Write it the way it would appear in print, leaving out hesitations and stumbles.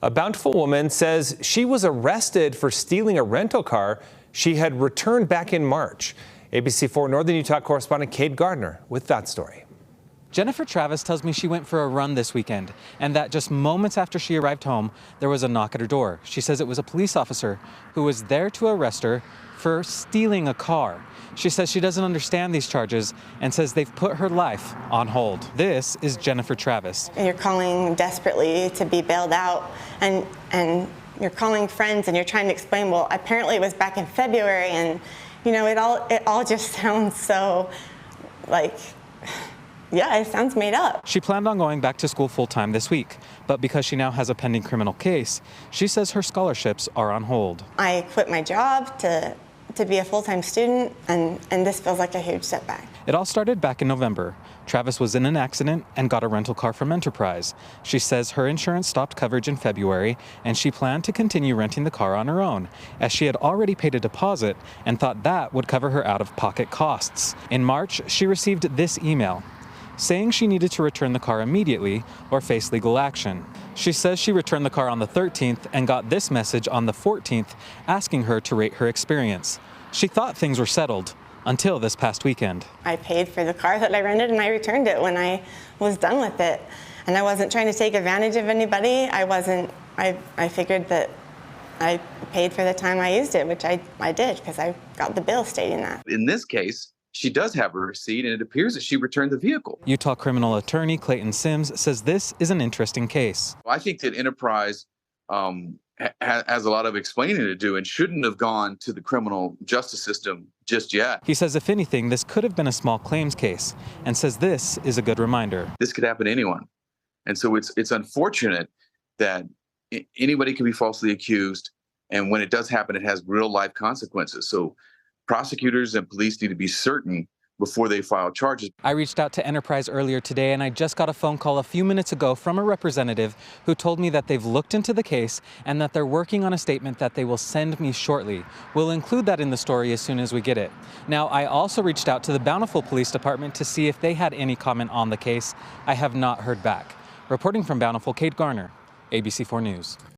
A Bountiful woman says she was arrested for stealing a rental car she had returned back in March. ABC4 Northern Utah correspondent Kate Gardner with that story. Jennifer Travis tells me she went for a run this weekend and that just moments after she arrived home, there was a knock at her door. She says it was a police officer who was there to arrest her for stealing a car. She says she doesn't understand these charges and says they've put her life on hold. This is Jennifer Travis. You're calling desperately to be bailed out and you're calling friends and you're trying to explain, well, apparently it was back in February, and you know, it all just sounds so like, yeah, it sounds made up. She planned on going back to school full-time this week, but because she now has a pending criminal case, she says her scholarships are on hold. I quit my job to be a full-time student, and this feels like a huge setback. It all started back in November. Travis was in an accident and got a rental car from Enterprise. She says her insurance stopped coverage in February, and she planned to continue renting the car on her own, as she had already paid a deposit and thought that would cover her out-of-pocket costs. In March, she received this email saying she needed to return the car immediately or face legal action. She says she returned the car on the 13th and got this message on the 14th asking her to rate her experience. She thought things were settled until this past weekend. I paid for the car that I rented and I returned it when I was done with it. And I wasn't trying to take advantage of anybody. I figured that I paid for the time I used it, which I did because I got the bill stating that. In this case, she does have a receipt, and it appears that she returned the vehicle. Utah criminal attorney Clayton Sims says this is an interesting case. I think that Enterprise has a lot of explaining to do and shouldn't have gone to the criminal justice system just yet. He says if anything, this could have been a small claims case, and says this is a good reminder. This could happen to anyone. And so it's unfortunate that anybody can be falsely accused, and when it does happen, it has real life consequences. So prosecutors and police need to be certain before they file charges. I reached out to Enterprise earlier today, and I just got a phone call a few minutes ago from a representative who told me that they've looked into the case and that they're working on a statement that they will send me shortly. We'll include that in the story as soon as we get it. Now, I also reached out to the Bountiful Police Department to see if they had any comment on the case. I have not heard back. Reporting from Bountiful, Kate Gardner, ABC4 News.